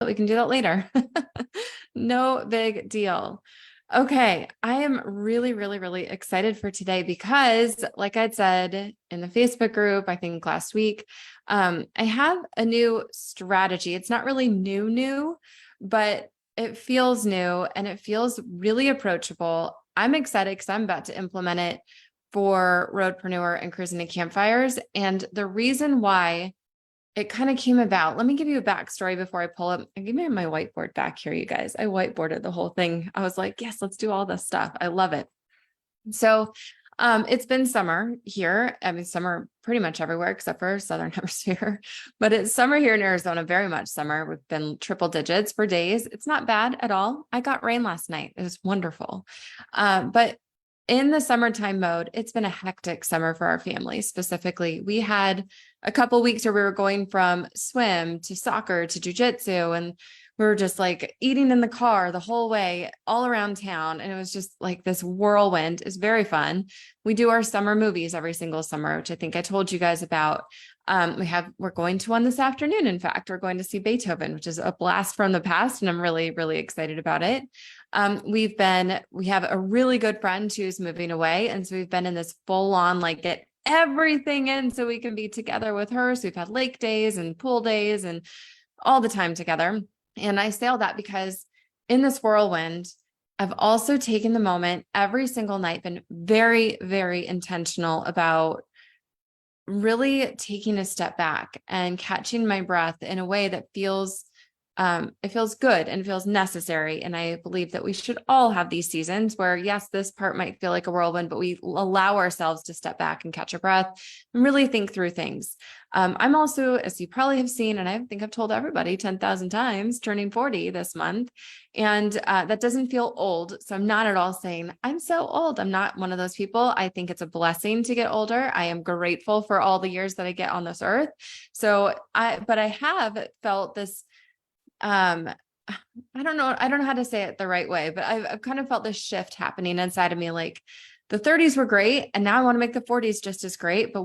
we can do that later. No big deal. Okay, I am really, really, really excited for today because, like I'd said in the Facebook group, I think last week, I have a new strategy. It's not really new, but it feels new and it feels really approachable. I'm excited because I'm about to implement it for Roadpreneur and Cruising to Campfires. And the reason why it kind of came about. Let me give you a backstory before I pull up. Give me my whiteboard back here, you guys. I whiteboarded the whole thing. I was like, yes, let's do all this stuff. I love it. So it's been summer here. I mean, summer pretty much everywhere except for Southern Hemisphere, but it's summer here in Arizona, very much summer. We've been triple digits for days. It's not bad at all. I got rain last night. It was wonderful. But in the summertime mode, it's been a hectic summer for our family. Specifically, we had a couple weeks where we were going from swim to soccer to jujitsu, and we were just like eating in the car the whole way all around town. And it was just like this whirlwind. It's very fun. We do our summer movies every single summer, which I think I told you guys about. We're going to one this afternoon. In fact, we're going to see Beethoven, which is a blast from the past. And I'm really, really excited about it. We have a really good friend who's moving away. And so we've been in this full on, like, get everything in so we can be together with her. So we've had lake days and pool days and all the time together. And I say all that because in this whirlwind, I've also taken the moment every single night, been very, very intentional about really taking a step back and catching my breath in a way that it feels good and feels necessary. And I believe that we should all have these seasons where, yes, this part might feel like a whirlwind, but we allow ourselves to step back and catch a breath and really think through things. I'm also, as you probably have seen, and I think I've told everybody 10,000 times, turning 40 this month. And that doesn't feel old. So I'm not at all saying I'm so old. I'm not one of those people. I think it's a blessing to get older. I am grateful for all the years that I get on this earth. But I have felt this, I don't know how to say it the right way, but I've kind of felt this shift happening inside of me. Like, the 30s were great, and now I want to make the 40s just as great. But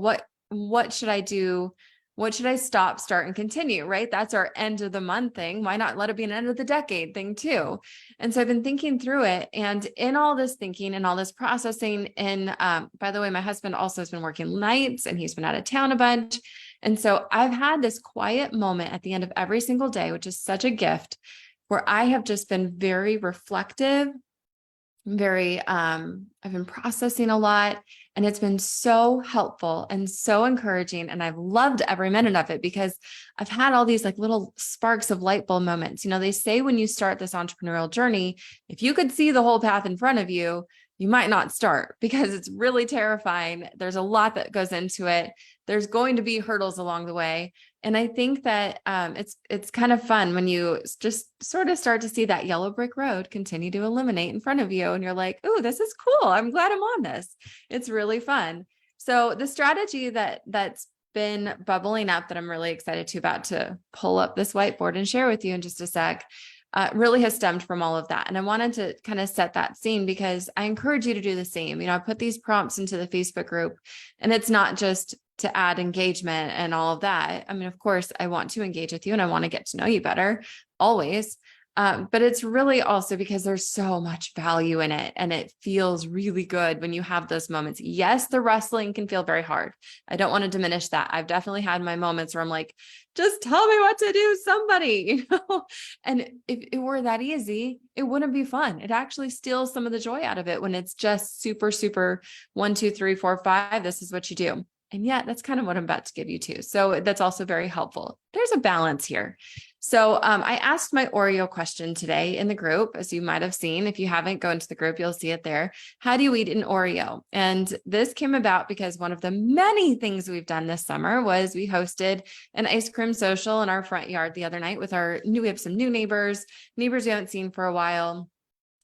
what should I do? What should I stop, start, and continue? Right? That's our end of the month thing. Why not let it be an end of the decade thing too? And so I've been thinking through it, and in all this thinking and all this processing, and by the way, my husband also has been working nights, and he's been out of town a bunch. And so I've had this quiet moment at the end of every single day, which is such a gift, where I have just been very reflective, I've been processing a lot, and it's been so helpful and so encouraging. And I've loved every minute of it because I've had all these like little sparks of light bulb moments. You know, they say when you start this entrepreneurial journey, if you could see the whole path in front of you, you might not start because it's really terrifying. There's a lot that goes into it. There's going to be hurdles along the way. And I think that it's kind of fun when you just sort of start to see that yellow brick road continue to illuminate in front of you. And you're like, oh, this is cool. I'm glad I'm on this. It's really fun. So the strategy that's been bubbling up that I'm really excited to pull up this whiteboard and share with you in just a sec, really has stemmed from all of that. And I wanted to kind of set that scene because I encourage you to do the same. You know, I put these prompts into the Facebook group, and it's not just to add engagement and all of that. I mean, of course, I want to engage with you and I want to get to know you better always. But it's really also because there's so much value in it, and it feels really good when you have those moments. Yes, the wrestling can feel very hard. I don't want to diminish that. I've definitely had my moments where I'm like, just tell me what to do, somebody, you know? And if it were that easy, it wouldn't be fun. It actually steals some of the joy out of it when it's just super, super 1, 2, 3, 4, 5. This is what you do. And yet that's kind of what I'm about to give you too. So that's also very helpful. There's a balance here. So I asked my Oreo question today in the group, as you might have seen. If you haven't, go into the group, you'll see it there. How do you eat an Oreo? And this came about because one of the many things we've done this summer was we hosted an ice cream social in our front yard the other night with we have some new neighbors we haven't seen for a while.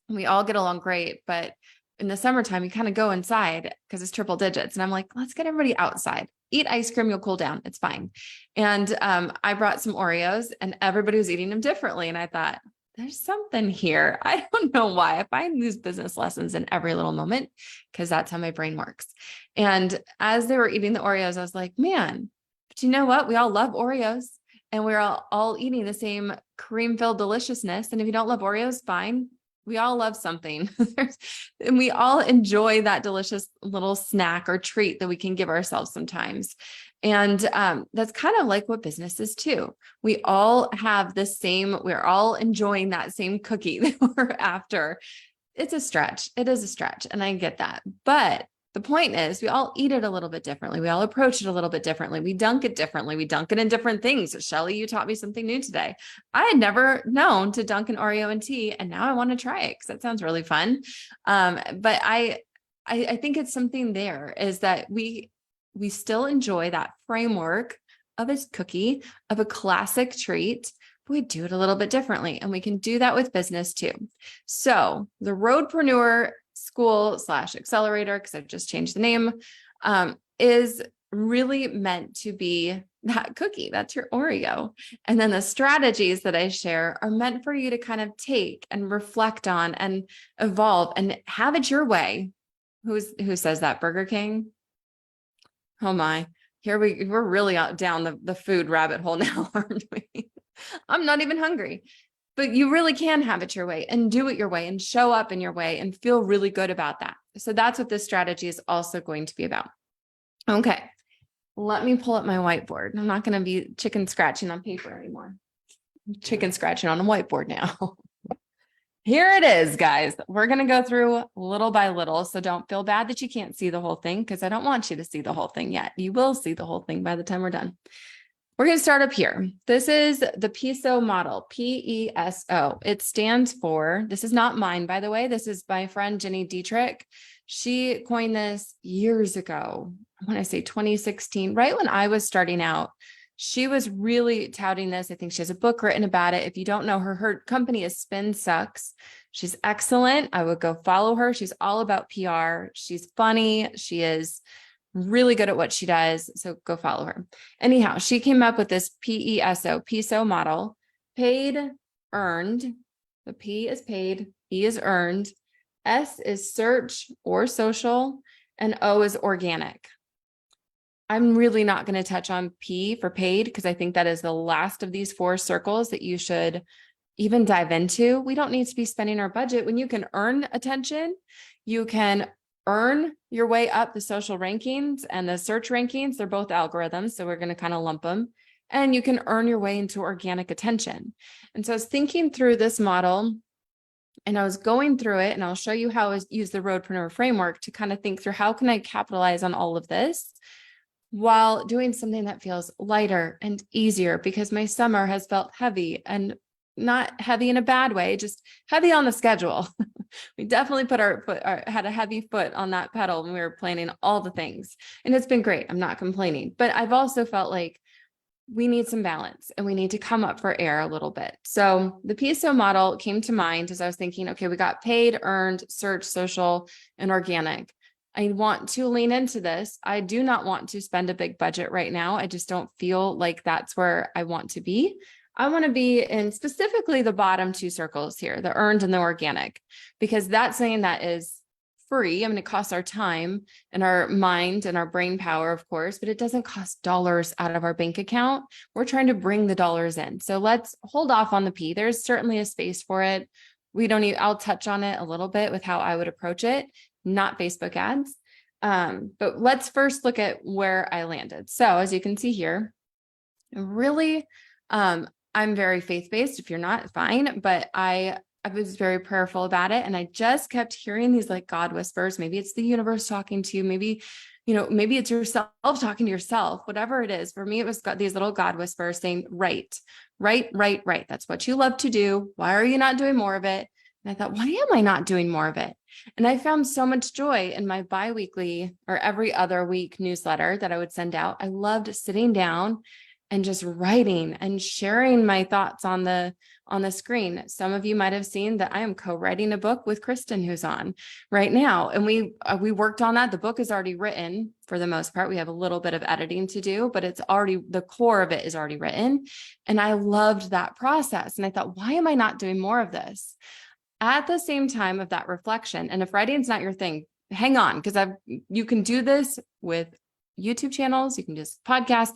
We all get along great, but in the summertime, you kind of go inside because it's triple digits. And I'm like, let's get everybody outside. Eat ice cream, you'll cool down. It's fine. And I brought some Oreos, and everybody was eating them differently. And I thought, there's something here. I don't know why. I find these business lessons in every little moment because that's how my brain works. And as they were eating the Oreos, I was like, man, but you know what? We all love Oreos. and we're all eating the same cream-filled deliciousness. And if you don't love Oreos, fine. We all love something. And we all enjoy that delicious little snack or treat that we can give ourselves sometimes. And that's kind of like what business is too. We all have the same, we're all enjoying that same cookie that we're after. It's a stretch. It is a stretch. And I get that. But the point is, we all eat it a little bit differently. We all approach it a little bit differently. We dunk it differently. We dunk it in different things. Shelly, you taught me something new today. I had never known to dunk an Oreo in tea, and now I want to try it because that sounds really fun. But I think it's something there is that we still enjoy that framework of a cookie, of a classic treat. We do it a little bit differently, and we can do that with business too. So the Roadpreneur School / Accelerator, because I've just changed the name, is really meant to be that cookie. That's your Oreo. And then the strategies that I share are meant for you to kind of take and reflect on and evolve and have it your way. Who says that? Burger King? Oh my, we're really out down the food rabbit hole now, aren't we? I'm not even hungry. But you really can have it your way and do it your way and show up in your way and feel really good about that. So that's what this strategy is also going to be about. Okay, let me pull up my whiteboard. I'm not going to be chicken scratching on paper anymore. I'm chicken scratching on a whiteboard now. Here it is, guys. We're going to go through little by little. So don't feel bad that you can't see the whole thing, because I don't want you to see the whole thing yet. You will see the whole thing by the time we're done. We're going to start up here. This is the PESO model, PESO. It stands for, this is not mine, by the way. This is my friend, Jenny Dietrich. She coined this years ago. I want to say 2016, right when I was starting out. She was really touting this. I think she has a book written about it. If you don't know her, her company is Spin Sucks. She's excellent. I would go follow her. She's all about PR. She's funny. She is really good at what she does. So go follow her. Anyhow, she came up with this PESO model: paid, earned. The P is paid, E is earned, S is search or social, and O is organic. I'm really not going to touch on P for paid, because I think that is the last of these 4 circles that you should even dive into. We don't need to be spending our budget when you can earn attention. You can earn your way up the social rankings and the search rankings. They're both algorithms, so we're going to kind of lump them. And you can earn your way into organic attention. And so I was thinking through this model, and I was going through it, and I'll show you how I use the Roadpreneur framework to kind of think through how can I capitalize on all of this while doing something that feels lighter and easier, because my summer has felt heavy, and not heavy in a bad way, just heavy on the schedule. We definitely had a heavy foot on that pedal when we were planning all the things, and it's been great. I'm not complaining, but I've also felt like we need some balance and we need to come up for air a little bit. So the PESO model came to mind as I was thinking, okay, we got paid, earned, search, social, and organic. I want to lean into this. I do not want to spend a big budget right now. I just don't feel like that's where I want to be. I want to be in specifically the bottom 2 circles here, the earned and the organic, because that's something that is free. I mean, it costs our time and our mind and our brain power, of course, but it doesn't cost dollars out of our bank account. We're trying to bring the dollars in. So let's hold off on the P. There's certainly a space for it. I'll touch on it a little bit with how I would approach it, not Facebook ads. But let's first look at where I landed. So as you can see here, really, I'm very faith-based. If you're not, fine. But I was very prayerful about it. And I just kept hearing these like God whispers. Maybe it's the universe talking to you. Maybe, maybe it's yourself talking to yourself, whatever it is. For me, it was these little God whispers saying, right. That's what you love to do. Why are you not doing more of it? And I thought, why am I not doing more of it? And I found so much joy in my biweekly or every other week newsletter that I would send out. I loved sitting down and just writing and sharing my thoughts on the screen. Some of you might have seen that I am co-writing a book with Kristen, who's on right now. And we worked on that. The book is already written for the most part. We have a little bit of editing to do, but the core of it is already written. And I loved that process. And I thought, why am I not doing more of this? At the same time of that reflection, and if writing's not your thing, hang on, because you can do this with YouTube channels. You can just podcast.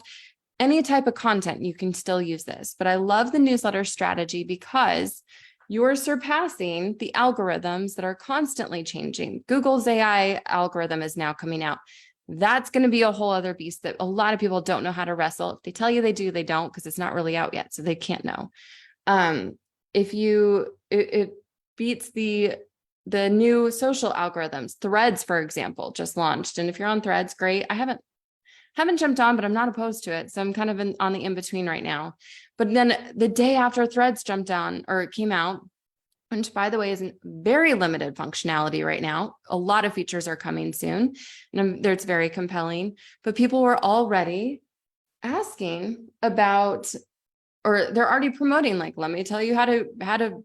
any type of content, you can still use this. But I love the newsletter strategy because you're surpassing the algorithms that are constantly changing. Google's AI algorithm is now coming out. That's going to be a whole other beast that a lot of people don't know how to wrestle. If they tell you they do, they don't, because it's not really out yet. So they can't know. It beats the new social algorithms. Threads, for example, just launched. And if you're on Threads, great. I haven't jumped on, but I'm not opposed to it. So I'm kind of on the in-between right now. But then the day after Threads jumped on, or it came out, which by the way is very limited functionality right now. A lot of features are coming soon, and it's very compelling. But people were already asking about, or they're already promoting, like, let me tell you how to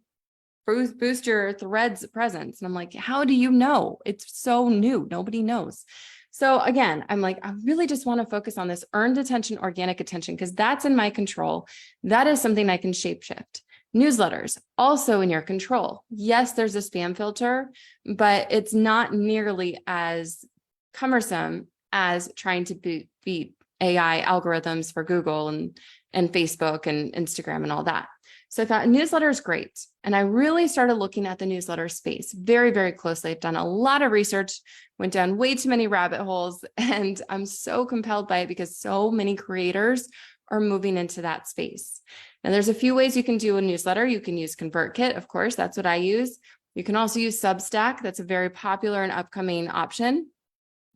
boost your Threads presence. And I'm like, how do you know? It's so new. Nobody knows. So again, I'm like, I really just want to focus on this earned attention, organic attention, because that's in my control. That is something I can shapeshift. Newsletters, also in your control. Yes, there's a spam filter, but it's not nearly as cumbersome as trying to beat AI algorithms for Google and Facebook and Instagram and all that. So I thought newsletter is great. And I really started looking at the newsletter space very, very closely. I've done a lot of research, went down way too many rabbit holes, and I'm so compelled by it because so many creators are moving into that space. Now, there's a few ways you can do a newsletter. You can use ConvertKit, of course, that's what I use. You can also use Substack. That's a very popular and upcoming option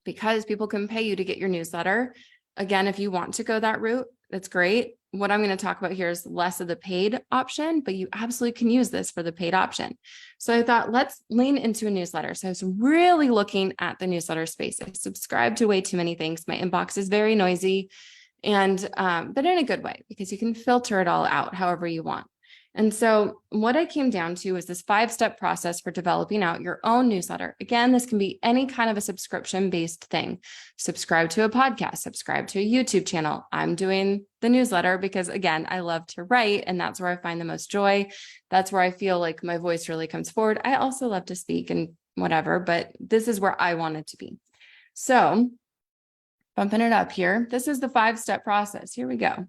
because people can pay you to get your newsletter. Again, if you want to go that route, that's great. What I'm going to talk about here is less of the paid option, but you absolutely can use this for the paid option. So I thought, let's lean into a newsletter. So I was really looking at the newsletter space. I subscribe to way too many things. My inbox is very noisy, and but in a good way, because you can filter it all out however you want. And so what I came down to is this 5-step process for developing out your own newsletter. Again, this can be any kind of a subscription-based thing. Subscribe to a podcast, subscribe to a YouTube channel. I'm doing the newsletter because, again, I love to write, and that's where I find the most joy. That's where I feel like my voice really comes forward. I also love to speak and whatever, but this is where I want it to be. So bumping it up here, this is the 5-step process. Here we go.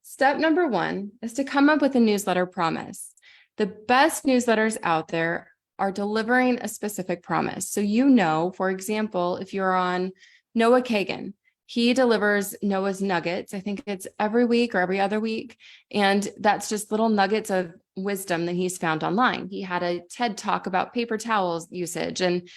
Step number 1 is to come up with a newsletter promise. The best newsletters out there are delivering a specific promise. So, for example, if you're on Noah Kagan, he delivers Noah's Nuggets. I think it's every week or every other week. And that's just little nuggets of wisdom that he's found online. He had a TED talk about paper towels usage, and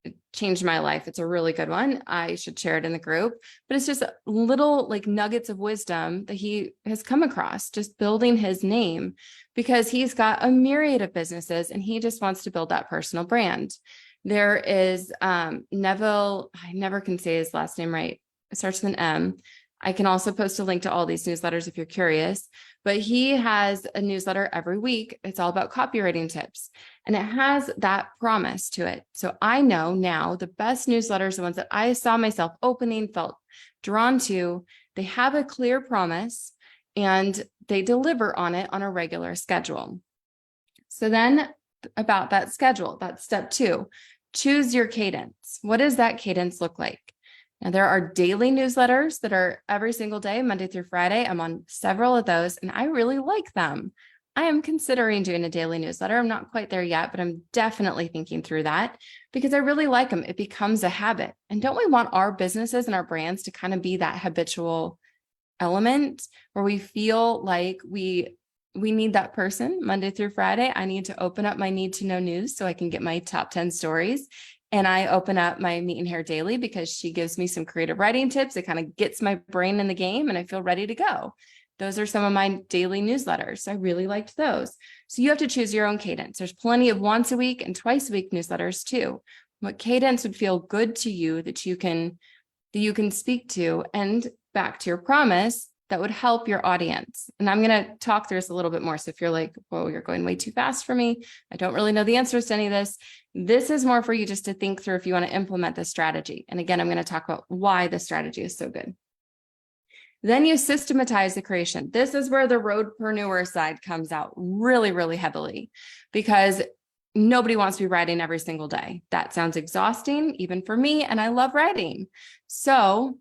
it changed my life. It's a really good one. I should share it in the group, but it's just little like nuggets of wisdom that he has come across just building his name, because he's got a myriad of businesses and he just wants to build that personal brand. There is Neville, I never can say his last name right. It starts with an M. I can also post a link to all these newsletters if you're curious, but he has a newsletter every week. It's all about copywriting tips, and it has that promise to it. So I know now the best newsletters, the ones that I saw myself opening, felt drawn to, they have a clear promise and they deliver on it on a regular schedule. So then about that schedule, that's step 2, choose your cadence. What does that cadence look like? Now, there are daily newsletters that are every single day, Monday through Friday. I'm on several of those, and I really like them. I am considering doing a daily newsletter. I'm not quite there yet, but I'm definitely thinking through that because I really like them. It becomes a habit. And don't we want our businesses and our brands to kind of be that habitual element where we feel like we need that person Monday through Friday? I need to open up my need to know news so I can get my top 10 stories. And I open up my Meat and Hair Daily because she gives me some creative writing tips. It kind of gets my brain in the game and I feel ready to go. Those are some of my daily newsletters. I really liked those. So you have to choose your own cadence. There's plenty of once a week and twice a week newsletters too. What cadence would feel good to you that you can speak to, and back to your promise that would help your audience. And I'm going to talk through this a little bit more. So if you're like, whoa, you're going way too fast for me, I don't really know the answers to any of this. This is more for you just to think through if you want to implement this strategy. And again, I'm going to talk about why this strategy is so good. Then you systematize the creation. This is where the roadpreneur side comes out really, really heavily, because nobody wants to be writing every single day. That sounds exhausting, even for me, and I love writing. So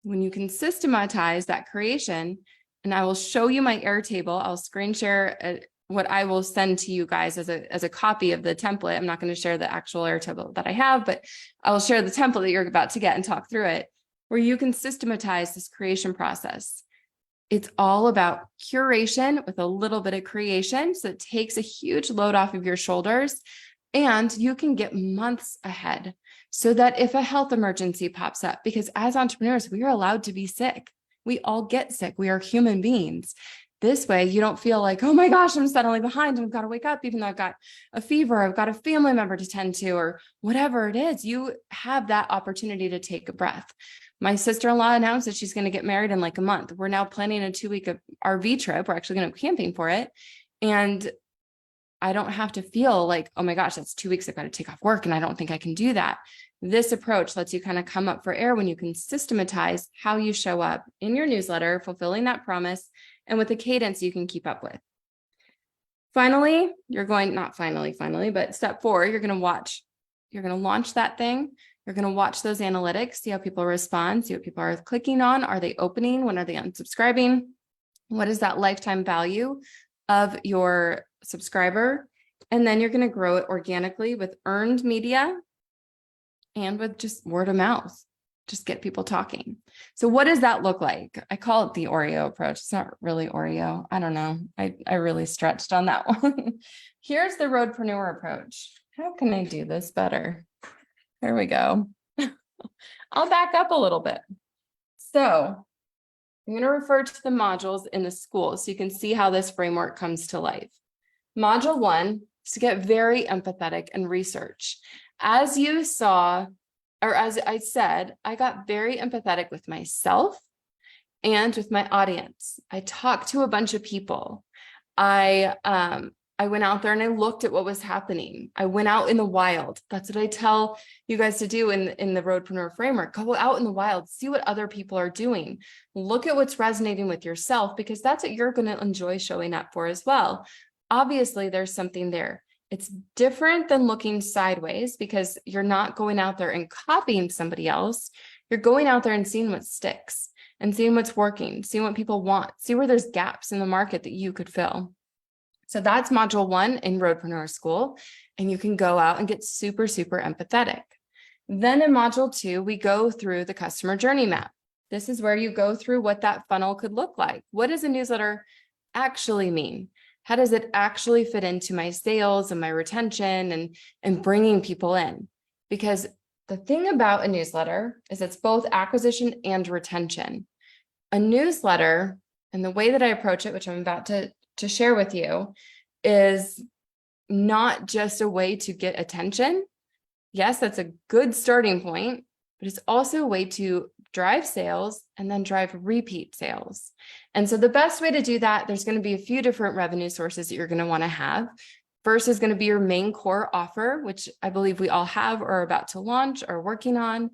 when you can systematize that creation, and I will show you my Airtable, I'll screen share what I will send to you guys as a copy of the template. I'm not going to share the actual Airtable that I have, but I will share the template that you're about to get and talk through it, where you can systematize this creation process. It's all about curation with a little bit of creation. So it takes a huge load off of your shoulders, and you can get months ahead so that if a health emergency pops up, because as entrepreneurs, we are allowed to be sick. We all get sick. We are human beings. This way, you don't feel like, oh my gosh, I'm suddenly behind and I've got to wake up, even though I've got a fever, I've got a family member to tend to, or whatever it is. You have that opportunity to take a breath. My sister-in-law announced that she's going to get married in like a month. We're now planning a 2-week RV trip. We're actually going to go camping for it. And I don't have to feel like, oh my gosh, that's 2 weeks. I've got to take off work and I don't think I can do that. This approach lets you kind of come up for air when you can systematize how you show up in your newsletter, fulfilling that promise, and with a cadence you can keep up with. Finally, but step 4, you're going to watch. You're going to launch that thing. You're going to watch those analytics, see how people respond, see what people are clicking on. Are they opening? When are they unsubscribing? What is that lifetime value of your subscriber? And then you're going to grow it organically with earned media and with just word of mouth. Just get people talking. So what does that look like? I call it the Oreo approach. It's not really Oreo. I don't know. I really stretched on that one. Here's the Roadpreneur approach. How can I do this better? There we go. I'll back up a little bit. So I'm going to refer to the modules in the school so you can see how this framework comes to life. Module 1 is to get very empathetic and research. As you saw, or as I said, I got very empathetic with myself and with my audience. I talked to a bunch of people. I went out there and I looked at what was happening. I went out in the wild. That's what I tell you guys to do in the Roadpreneur framework. Go out in the wild, see what other people are doing. Look at what's resonating with yourself, because that's what you're going to enjoy showing up for as well. Obviously, there's something there. It's different than looking sideways, because you're not going out there and copying somebody else. You're going out there and seeing what sticks and seeing what's working, seeing what people want, see where there's gaps in the market that you could fill. So that's module 1 in Roadpreneur School, and you can go out and get super, super empathetic. Then in module 2, we go through the customer journey map. This is where you go through what that funnel could look like. What does a newsletter actually mean? How does it actually fit into my sales and my retention and bringing people in? Because the thing about a newsletter is it's both acquisition and retention. A newsletter, and the way that I approach it, which I'm about to share with you, is not just a way to get attention. Yes, that's a good starting point, but it's also a way to drive sales and then drive repeat sales. And so the best way to do that, there's going to be a few different revenue sources that you're going to want to have. First is going to be your main core offer, which I believe we all have or are about to launch or working on.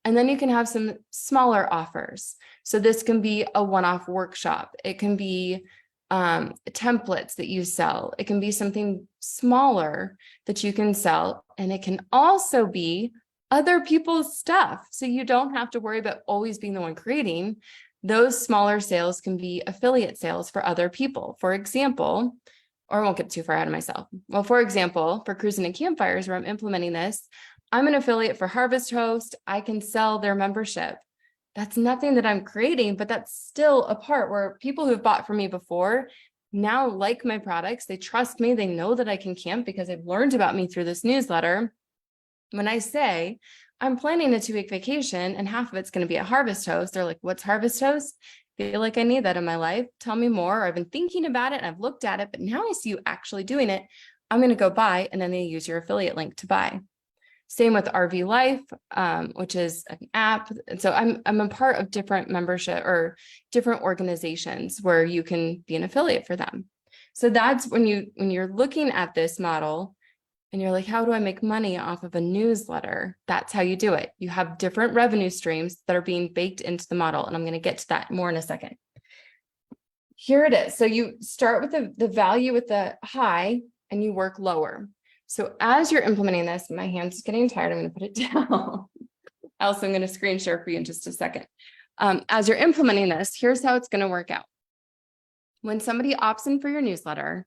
And then you can have some smaller offers. So this can be a one-off workshop. It can be templates that you sell. It can be something smaller that you can sell. And it can also be other people's stuff. So you don't have to worry about always being the one creating. Those smaller sales can be affiliate sales for other people. For example, or I won't get too far ahead of myself. Well, for example, for Cruising and Campfires, where I'm implementing this, I'm an affiliate for Harvest Host. I can sell their membership. That's nothing that I'm creating, but that's still a part where people who've bought from me before now like my products. They trust me. They know that I can camp because they've learned about me through this newsletter. When I say I'm planning a 2-week vacation and half of it's going to be at Harvest Host, they're like, what's Harvest Host? I feel like I need that in my life. Tell me more. Or I've been thinking about it and I've looked at it, but now I see you actually doing it. I'm going to go buy, and then they use your affiliate link to buy. Same with RV Life, which is an app. And so I'm a part of different membership or different organizations where you can be an affiliate for them. So that's when you're looking at this model and you're like, how do I make money off of a newsletter? That's how you do it. You have different revenue streams that are being baked into the model. And I'm going to get to that more in a second. Here it is. So you start with the value with the high and you work lower. So as you're implementing this, my hand's getting tired. I'm going to put it down. Also, I'm going to screen share for you in just a second. As you're implementing this, here's how it's going to work out. When somebody opts in for your newsletter,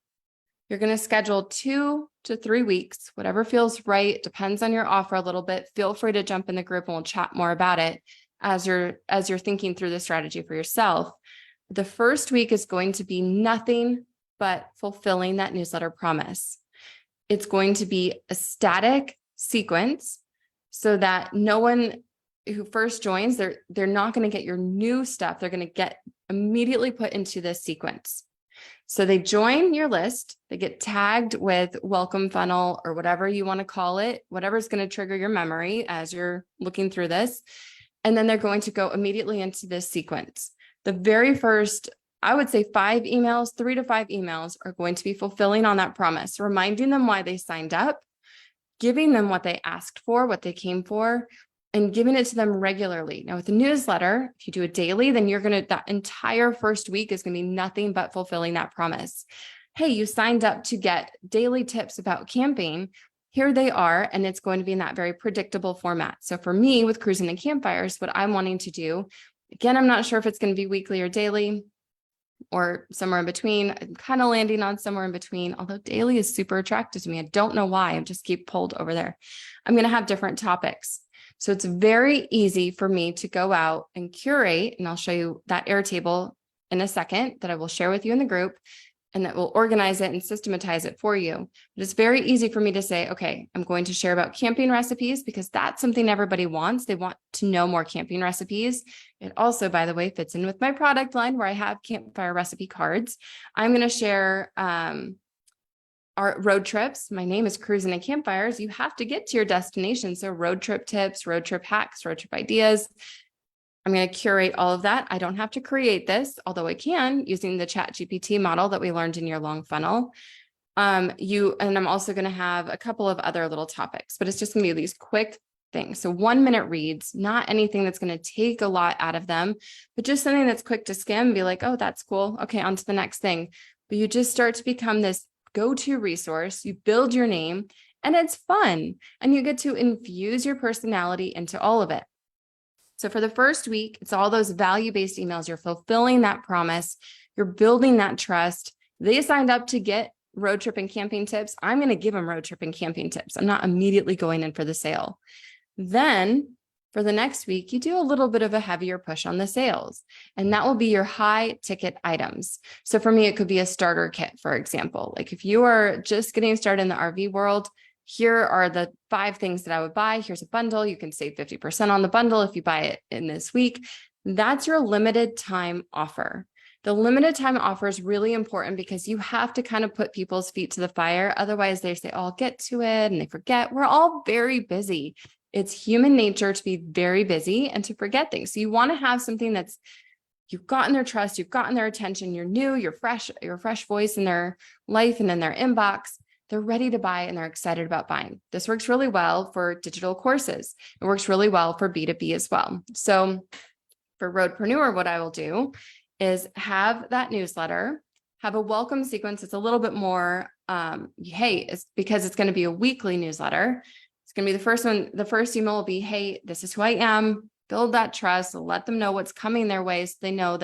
you're going to schedule 2 to 3 weeks, whatever feels right. Depends on your offer a little bit. Feel free to jump in the group and we'll chat more about it as you're thinking through the strategy for yourself. The first week is going to be nothing but fulfilling that newsletter promise. It's going to be a static sequence so that no one who first joins, they're not going to get your new stuff. They're going to get immediately put into this sequence. So they join your list, they get tagged with welcome funnel or whatever you want to call it, whatever's going to trigger your memory as you're looking through this. And then they're going to go immediately into this sequence. The very first, I would say 5 emails, 3 to 5 emails are going to be fulfilling on that promise, reminding them why they signed up, giving them what they asked for, what they came for, and giving it to them regularly. Now with the newsletter, if you do it daily, then that entire first week is going to be nothing but fulfilling that promise. Hey, you signed up to get daily tips about camping. Here they are, and it's going to be in that very predictable format. So for me with Cruising and Campfires, what I'm wanting to do, again, I'm not sure if it's going to be weekly or daily or somewhere in between. I'm kind of landing on somewhere in between, although daily is super attractive to me. I don't know why, I just keep pulled over there. I'm going to have different topics. So it's very easy for me to go out and curate, and I'll show you that Airtable in a second that I will share with you in the group, and that will organize it and systematize it for you. But it's very easy for me to say, okay, I'm going to share about camping recipes because that's something everybody wants. They want to know more camping recipes. It also, by the way, fits in with my product line where I have campfire recipe cards. I'm going to share our road trips. My name is Cruising and Campfires. You have to get to your destination. So road trip tips, road trip hacks, road trip ideas. I'm going to curate all of that. I don't have to create this, although I can using the ChatGPT model that we learned in your long funnel. And I'm also going to have a couple of other little topics, but it's just going to be these quick things. So 1-minute reads, not anything that's going to take a lot out of them, but just something that's quick to skim, be like, oh, that's cool. Okay, on to the next thing. But you just start to become this go-to resource. You build your name and it's fun, and you get to infuse your personality into all of it. So for the first week, it's all those value-based emails. You're fulfilling that promise. You're building that trust. They signed up to get road trip and camping tips. I'm going to give them road trip and camping tips. I'm not immediately going in for the sale. Then for the next week, you do a little bit of a heavier push on the sales, and that will be your high ticket items. So for me, it could be a starter kit, for example. Like if you are just getting started in the RV world, here are the 5 things that I would buy. Here's a bundle. You can save 50% on the bundle if you buy it in this week. That's your limited time offer. The limited time offer is really important because you have to kind of put people's feet to the fire. Otherwise they say, oh, I'll get to it, and they forget. We're all very busy. It's human nature to be very busy and to forget things. So you want to have something that's, you've gotten their trust, you've gotten their attention, you're new, you're a fresh voice in their life and in their inbox. They're ready to buy and they're excited about buying. This works really well for digital courses. It works really well for B2B as well. So for Roadpreneur, what I will do is have that newsletter, have a welcome sequence. It's a little bit more, hey, it's because it's going to be a weekly newsletter. It's going to be the first one. The first email will be, hey, this is who I am. Build that trust. Let them know what's coming their way so they know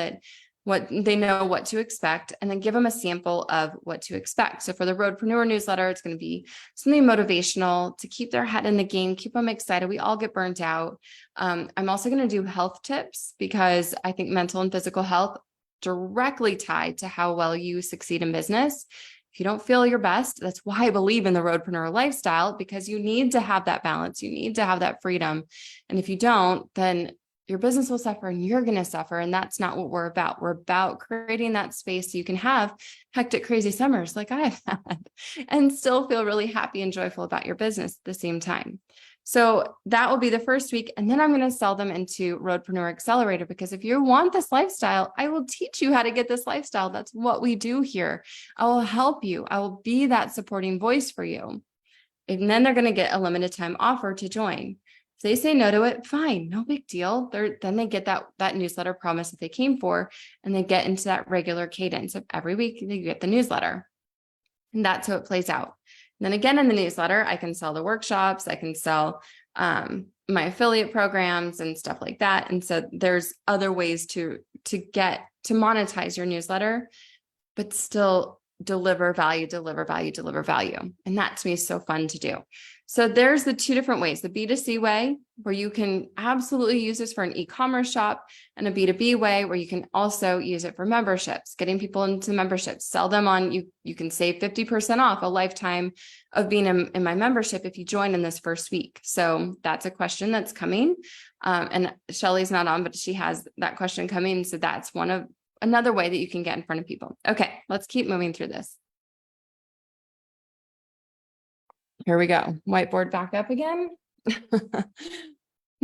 what to expect, and then give them a sample of what to expect. So for the Roadpreneur newsletter, it's going to be something motivational to keep their head in the game, keep them excited. We all get burnt out. I'm also going to do health tips because I think mental and physical health directly tied to how well you succeed in business. If you don't feel your best, that's why I believe in the Roadpreneur lifestyle, because you need to have that balance. You need to have that freedom. And if you don't, then your business will suffer and you're going to suffer. And that's not what we're about. We're about creating that space so you can have hectic, crazy summers like I've had and still feel really happy and joyful about your business at the same time. So that will be the first week. And then I'm going to sell them into Roadpreneur Accelerator, because if you want this lifestyle, I will teach you how to get this lifestyle. That's what we do here. I will help you. I will be that supporting voice for you. And then they're going to get a limited time offer to join. If they say no to it, fine, no big deal. Then they get that newsletter promise that they came for, and they get into that regular cadence of every week they get the newsletter. And that's how it plays out. And then again, in the newsletter, I can sell the workshops. I can sell my affiliate programs and stuff like that. And so there's other ways to monetize your newsletter, but still deliver value. And that to me is so fun to do. So there's the two different ways, the B2C way, where you can absolutely use this for an e-commerce shop, and a B2B way where you can also use it for memberships, getting people into memberships, sell them on, you can save 50% off a lifetime of being in my membership if you join in this first week. So that's a question that's coming. And Shelly's not on, but she has that question coming. So that's another way that you can get in front of people. Okay, let's keep moving through this. Here we go. Whiteboard back up again.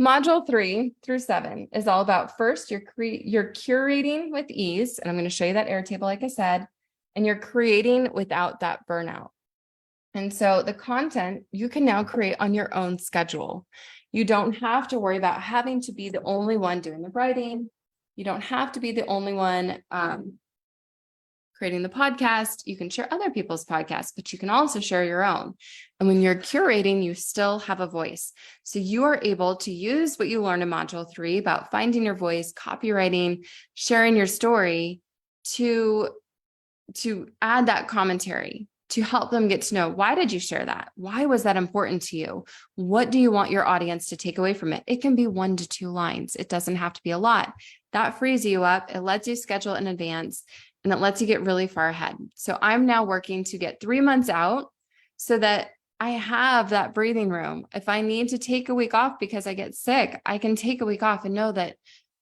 Module 3 through 7 is all about, first, you're curating with ease. And I'm going to show you that Airtable, like I said, and you're creating without that burnout. And so the content you can now create on your own schedule. You don't have to worry about having to be the only one doing the writing. You don't have to be the only one creating the podcast. You can share other people's podcasts, but you can also share your own. And when you're curating, you still have a voice. So you are able to use what you learned in module 3 about finding your voice, copywriting, sharing your story to add that commentary, to help them get to know, why did you share that? Why was that important to you? What do you want your audience to take away from it? It can be 1 to 2 lines. It doesn't have to be a lot. That frees you up. It lets you schedule in advance, and it lets you get really far ahead. So I'm now working to get 3 months out so that I have that breathing room. If I need to take a week off because I get sick, I can take a week off and know that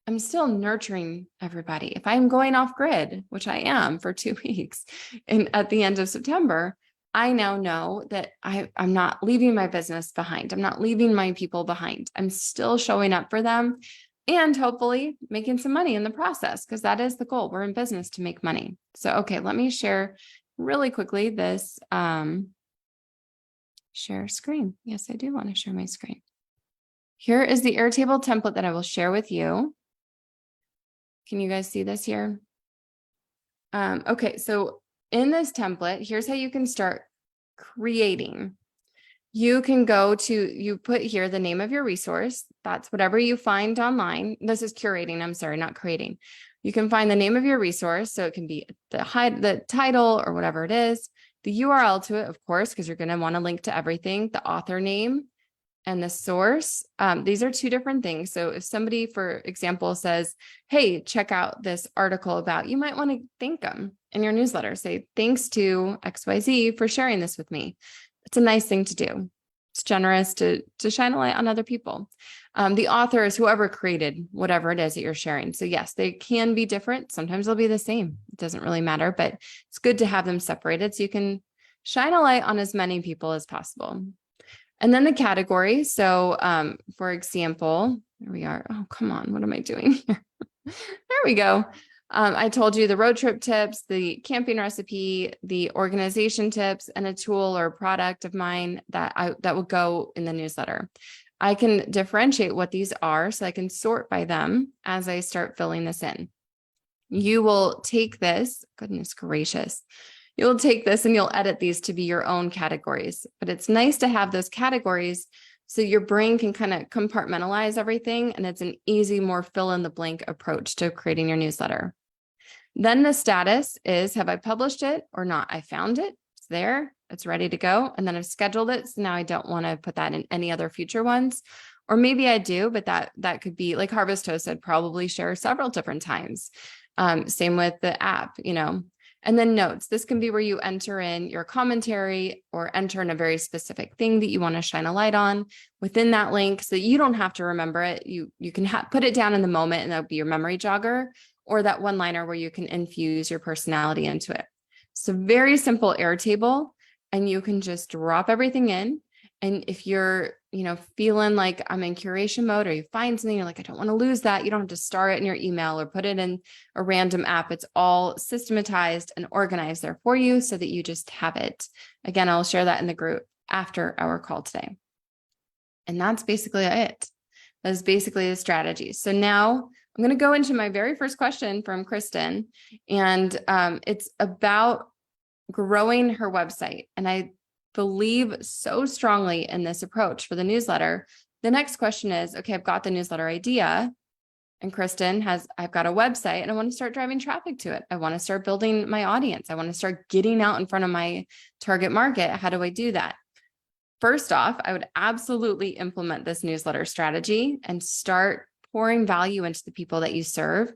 I'm still nurturing everybody. If I'm going off grid, which I am for 2 weeks at the end of September, I now know that I'm not leaving my business behind. I'm not leaving my people behind. I'm still showing up for them and hopefully making some money in the process, because that is the goal. We're in business to make money. So, okay, let me share really quickly this share screen. Yes, I do want to share my screen. Here is the Airtable template that I will share with you. Can you guys see this here? Okay, so in this template, here's how you can start creating. You can you put here the name of your resource. That's whatever you find online. This is curating, I'm sorry, not creating. You can find the name of your resource. So it can be the title or whatever it is, the URL to it, of course, because you're going to want to link to everything, the author name, and the source. These are 2 different things. So if somebody, for example, says, hey, check out this article about, you might want to thank them in your newsletter. Say, thanks to XYZ for sharing this with me. It's a nice thing to do. It's generous to shine a light on other people. The author is whoever created whatever it is that you're sharing. So yes, they can be different. Sometimes they'll be the same. It doesn't really matter, but it's good to have them separated so you can shine a light on as many people as possible. And then the category. So for example, here we are. Oh, come on. What am I doing here? There we go. I told you the road trip tips, the camping recipe, the organization tips, and a tool or product of mine that will go in the newsletter. I can differentiate what these are so I can sort by them as I start filling this in. You will take this, goodness gracious, you'll take this and you'll edit these to be your own categories. But it's nice to have those categories so your brain can kind of compartmentalize everything, and it's an easy, more fill in the blank approach to creating your newsletter. Then the status is, have I published it or not? I found it, it's there, it's ready to go. And then I've scheduled it. So now I don't want to put that in any other future ones. Or maybe I do, but that could be like Harvest Toast, I'd probably share several different times. Same with the app, And then notes, this can be where you enter in your commentary or enter in a very specific thing that you want to shine a light on within that link so that you don't have to remember it. You can put it down in the moment and that'll be your memory jogger, or that one-liner where you can infuse your personality into it. So very simple Airtable, and you can just drop everything in. And if you're, feeling like I'm in curation mode, or you find something, you're like, I don't want to lose that. You don't have to star it in your email or put it in a random app. It's all systematized and organized there for you so that you just have it. Again, I'll share that in the group after our call today. And that's basically it. That's basically the strategy. So now I'm going to go into my very first question from Kristen, and it's about growing her website. And I believe so strongly in this approach for the newsletter The next question is, okay, I've got the newsletter idea. And I've got a website and I want to start driving traffic to it. I want to start building my audience. I want to start getting out in front of my target market. How do I do that? First off, I would absolutely implement this newsletter strategy and start pouring value into the people that you serve.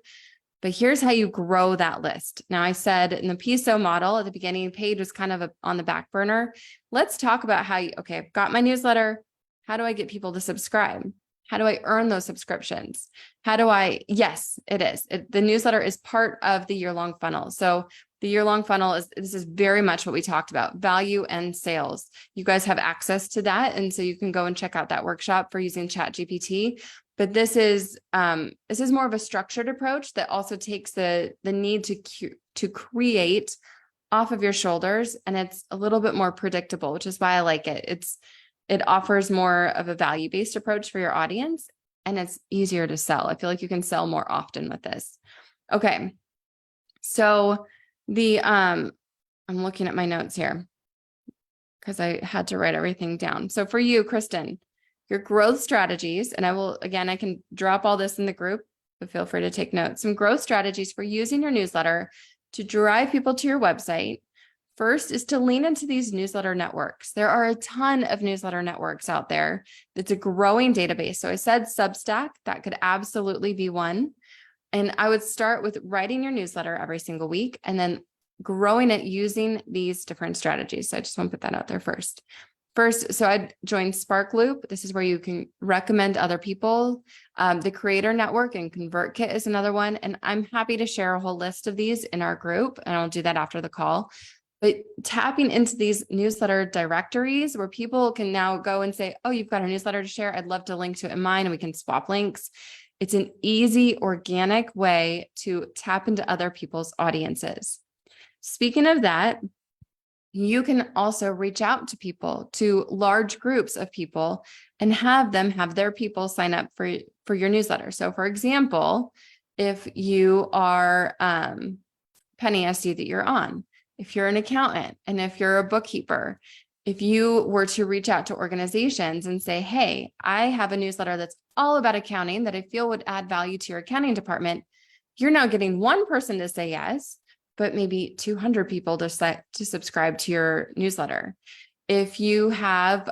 But here's how you grow that list. Now, I said in the PISO model at the beginning, paid was kind of on the back burner. Let's talk about okay, I've got my newsletter. How do I get people to subscribe? How do I earn those subscriptions? Yes, it is. The newsletter is part of the year-long funnel. So the year-long funnel this is very much what we talked about, value and sales. You guys have access to that. And so you can go and check out that workshop for using ChatGPT. But this is more of a structured approach that also takes the need to create off of your shoulders. And it's a little bit more predictable, which is why I like it. It offers more of a value-based approach for your audience, and it's easier to sell. I feel like you can sell more often with this. Okay. So I'm looking at my notes here because I had to write everything down. So for you, Kristen, your growth strategies, and I can drop all this in the group, but feel free to take notes. Some growth strategies for using your newsletter to drive people to your website. First is to lean into these newsletter networks. There are a ton of newsletter networks out there. It's a growing database. So I said Substack, that could absolutely be one. And I would start with writing your newsletter every single week and then growing it using these different strategies. So I just want to put that out there first. So I'd join Sparkloop. This is where you can recommend other people. The Creator Network and ConvertKit is another one. And I'm happy to share a whole list of these in our group, and I'll do that after the call. But tapping into these newsletter directories where people can now go and say, oh, you've got a newsletter to share. I'd love to link to it in mine, and we can swap links. It's an easy, organic way to tap into other people's audiences. Speaking of that, you can also reach out to people, to large groups of people, and have them have their people sign up for your newsletter. So for example, if you are Penny, I see that you're on. If you're an accountant and if you're a bookkeeper, if you were to reach out to organizations and say, hey, I have a newsletter that's all about accounting that I feel would add value to your accounting department, you're now getting one person to say yes, but maybe 200 people to subscribe to your newsletter. If you have,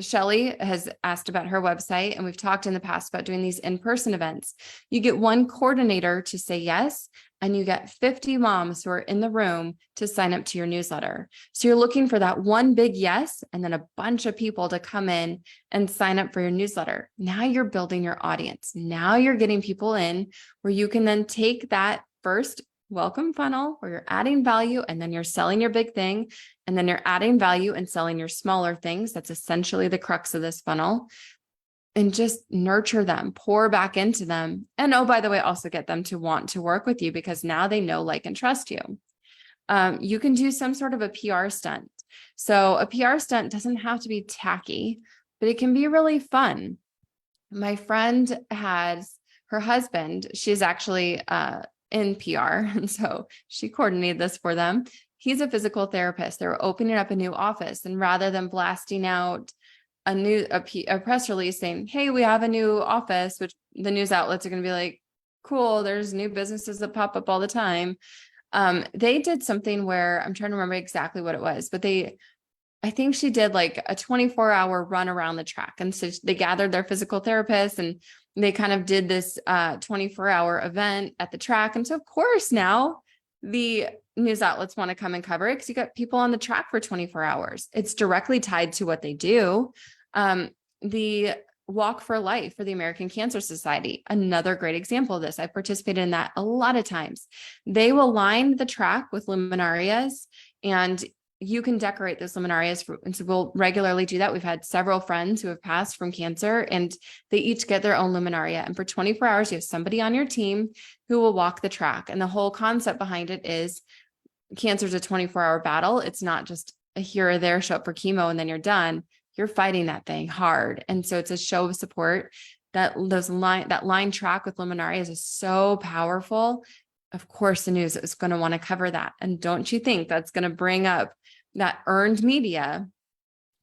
Shelly has asked about her website, and we've talked in the past about doing these in-person events. You get one coordinator to say yes, and you get 50 moms who are in the room to sign up to your newsletter. So you're looking for that one big yes, and then a bunch of people to come in and sign up for your newsletter. Now you're building your audience. Now you're getting people in where you can then take that first welcome funnel where you're adding value, and then you're selling your big thing, and then you're adding value and selling your smaller things. That's essentially the crux of this funnel. And just nurture them, pour back into them. And oh, by the way, also get them to want to work with you because now they know, like, and trust you. You can do some sort of a PR stunt. So a PR stunt doesn't have to be tacky, but it can be really fun. My friend has her husband, she's actually in PR. And so she coordinated this for them. He's a physical therapist. They were opening up a new office. And rather than blasting out a press release saying, hey, we have a new office, which the news outlets are going to be like, cool, there's new businesses that pop up all the time. They did something where I'm trying to remember exactly what it was, but I think she did like a 24-hour run around the track. And so they gathered their physical therapists and they kind of did this 24-hour event at the track. And so of course now the news outlets want to come and cover it because you got people on the track for 24 hours. It's directly tied to what they do. The Walk for Life for the American Cancer Society, another great example of this. I participated in that a lot of times. They will line the track with luminarias, and you can decorate those luminarias. And so we'll regularly do that. We've had several friends who have passed from cancer, and they each get their own luminaria. And for 24 hours, you have somebody on your team who will walk the track. And the whole concept behind it is cancer is a 24-hour battle. It's not just a here or there, show up for chemo, and then you're done. You're fighting that thing hard. And so it's a show of support. That line track with luminarias is so powerful. Of course, the news is going to want to cover that. And don't you think that's going to bring up that earned media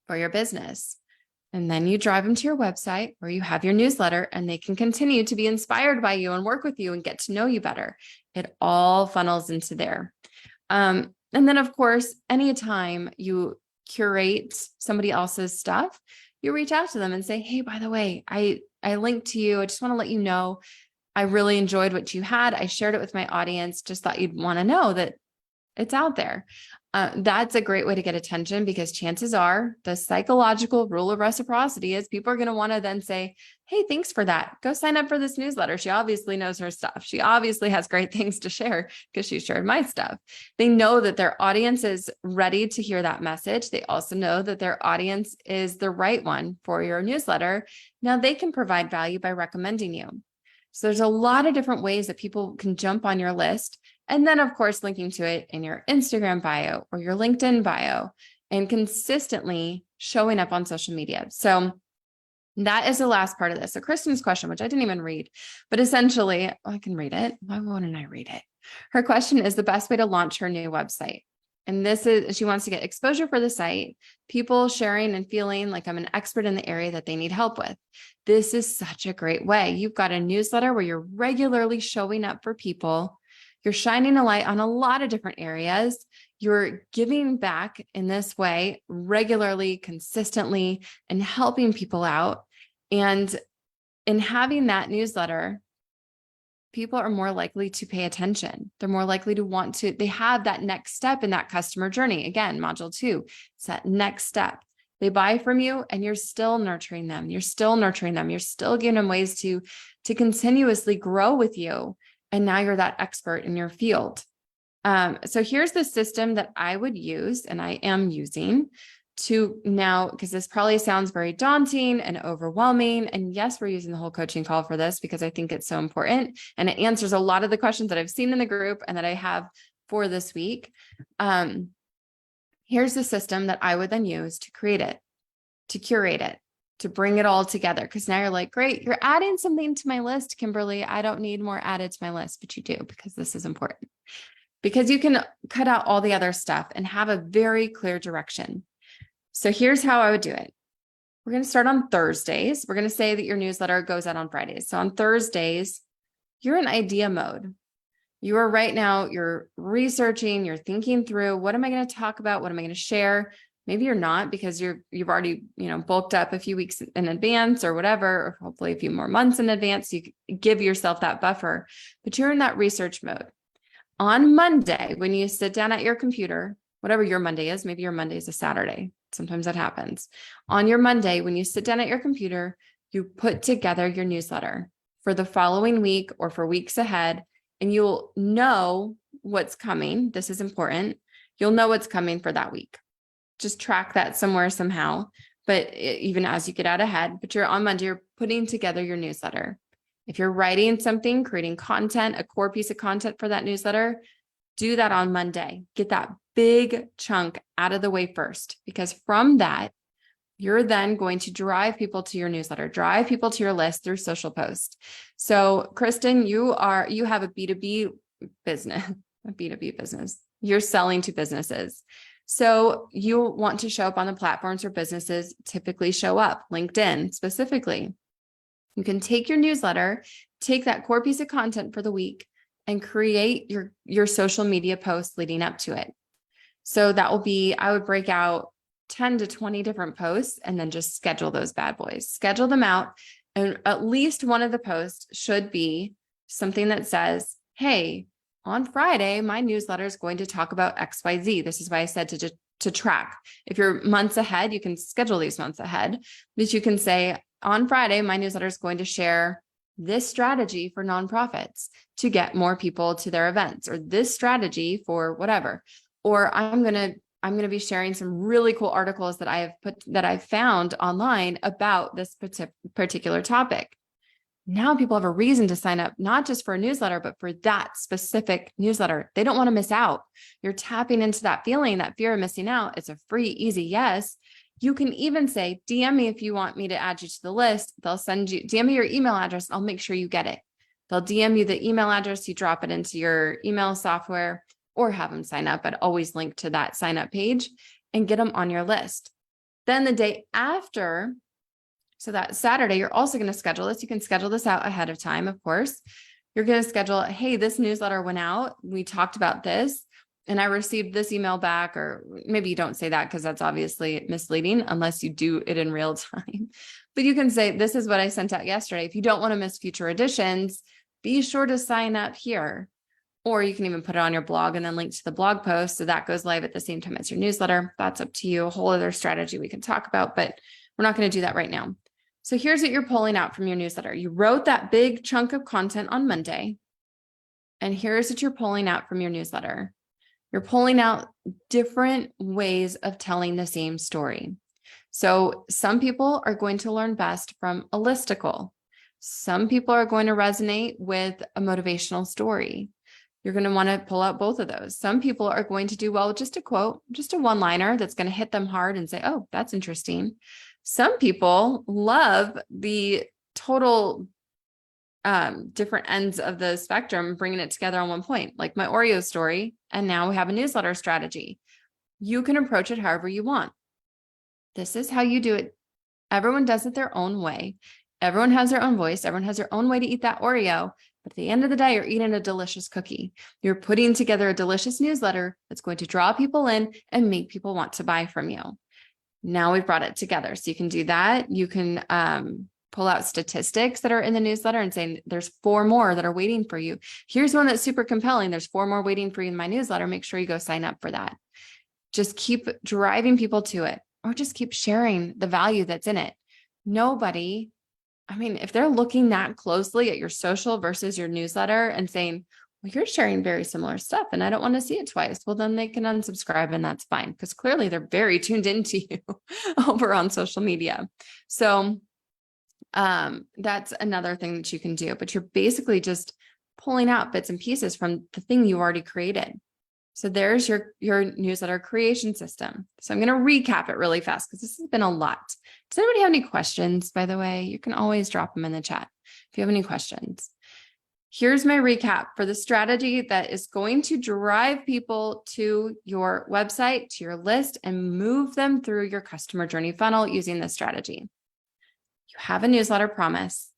for your business? And then you drive them to your website where you have your newsletter, and they can continue to be inspired by you and work with you and get to know you better. It all funnels into there. And then, of course, anytime you curate somebody else's stuff, you reach out to them and say, hey, by the way, I linked to you. I just want to let you know I really enjoyed what you had. I shared it with my audience. Just thought you'd want to know that it's out there. That's a great way to get attention, because chances are the psychological rule of reciprocity is people are going to want to then say, hey, thanks for that. Go sign up for this newsletter. She obviously knows her stuff. She obviously has great things to share because she shared my stuff. They know that their audience is ready to hear that message. They also know that their audience is the right one for your newsletter. Now they can provide value by recommending you. So there's a lot of different ways that people can jump on your list. And then, of course, linking to it in your Instagram bio or your LinkedIn bio, and consistently showing up on social media. So that is the last part of this. So Kristen's question, which I didn't even read, but essentially, I can read it. Why wouldn't I read it? Her question is the best way to launch her new website. And this is, she wants to get exposure for the site, people sharing and feeling like I'm an expert in the area that they need help with. This is such a great way. You've got a newsletter where you're regularly showing up for people. You're shining a light on a lot of different areas. You're giving back in this way regularly, consistently, and helping people out. And in having that newsletter, people are more likely to pay attention. They're more likely to want to, they have that next step in that customer journey. Again, module 2, it's that next step. They buy from you and you're still nurturing them. You're still nurturing them. You're still giving them ways to continuously grow with you. And now you're that expert in your field. So here's the system that I would use, and I am using to now, because this probably sounds very daunting and overwhelming. And yes, we're using the whole coaching call for this because I think it's so important. And it answers a lot of the questions that I've seen in the group and that I have for this week. Here's the system that I would then use to create it, to curate it, to bring it all together. Because now you're like, great, you're adding something to my list, Kimberly. I don't need more added to my list, but you do, because this is important. Because you can cut out all the other stuff and have a very clear direction. So here's how I would do it. We're going to start on Thursdays. We're going to say that your newsletter goes out on Fridays. So on Thursdays, you're in idea mode. You are right now, you're researching, you're thinking through, what am I going to talk about? What am I going to share? Maybe you're not, because you've already, bulked up a few weeks in advance or whatever, or hopefully a few more months in advance. You give yourself that buffer, but you're in that research mode. On Monday, when you sit down at your computer, whatever your Monday is, maybe your Monday is a Saturday. Sometimes that happens. On your Monday, when you sit down at your computer, you put together your newsletter for the following week or for weeks ahead, and you'll know what's coming. This is important. You'll know what's coming for that week. Just track that somewhere somehow. But even as you get out ahead, but you're on Monday, you're putting together your newsletter. If you're writing something, creating content, a core piece of content for that newsletter, do that on Monday. Get that big chunk out of the way first, because from that, you're then going to drive people to your newsletter, drive people to your list through social posts. So Kristen, you have a B2B business, a B2B business. You're selling to businesses. So you want to show up on the platforms where businesses typically show up, LinkedIn specifically. You can take your newsletter, take that core piece of content for the week, and create your social media posts leading up to it. So that will be, I would break out 10 to 20 different posts and then just schedule those bad boys, schedule them out. And at least one of the posts should be something that says, hey, on Friday, my newsletter is going to talk about XYZ. This is why I said to track. If you're months ahead, you can schedule these months ahead, but you can say on Friday, my newsletter is going to share this strategy for nonprofits to get more people to their events, or this strategy for whatever. Or I'm going to be sharing some really cool articles that I've found online about this particular topic. Now people have a reason to sign up, not just for a newsletter, but for that specific newsletter. They don't want to miss out. You're tapping into that feeling, that fear of missing out. It's a free, easy yes. You can even say, DM me if you want me to add you to the list. They'll send you, DM me your email address. I'll make sure you get it. They'll DM you the email address. You drop it into your email software, or have them sign up. I'd always link to that sign up page and get them on your list. Then the day after So that Saturday, you're also going to schedule this. You can schedule this out ahead of time, of course. You're going to schedule, hey, this newsletter went out. We talked about this and I received this email back, or maybe you don't say that because that's obviously misleading unless you do it in real time. But you can say, this is what I sent out yesterday. If you don't want to miss future editions, be sure to sign up here. Or you can even put it on your blog and then link to the blog post. So that goes live at the same time as your newsletter. That's up to you. A whole other strategy we can talk about, but we're not going to do that right now. So here's what you're pulling out from your newsletter. You wrote that big chunk of content on Monday. And here's what you're pulling out from your newsletter. You're pulling out different ways of telling the same story. So some people are going to learn best from a listicle. Some people are going to resonate with a motivational story. You're going to want to pull out both of those. Some people are going to do well with just a quote, just a one-liner that's going to hit them hard and say, oh, that's interesting. Some people love the total different ends of the spectrum, bringing it together on one point, like my Oreo story. And now we have a newsletter strategy. You can approach it however you want. This is how you do it. Everyone does it their own way. Everyone has their own voice. Everyone has their own way to eat that Oreo. But at the end of the day, you're eating a delicious cookie. You're putting together a delicious newsletter that's going to draw people in and make people want to buy from you. Now we've brought it together. So you can do that. You can pull out statistics that are in the newsletter and saying there's 4 more that are waiting for you. Here's one that's super compelling. There's 4 more waiting for you in my newsletter. Make sure you go sign up for that. Just keep driving people to it, or just keep sharing the value that's in it. Nobody, I mean, if they're looking that closely at your social versus your newsletter and saying, well, you're sharing very similar stuff and I don't want to see it twice, well, then they can unsubscribe and that's fine, because clearly they're very tuned into you over on social media. So that's another thing that you can do, but you're basically just pulling out bits and pieces from the thing you already created. So there's your newsletter creation system. So I'm going to recap it really fast because this has been a lot. Does anybody have any questions, by the way? You can always drop them in the chat if you have any questions. Here's my recap for the strategy that is going to drive people to your website, to your list, and move them through your customer journey funnel using this strategy. You have a newsletter promise.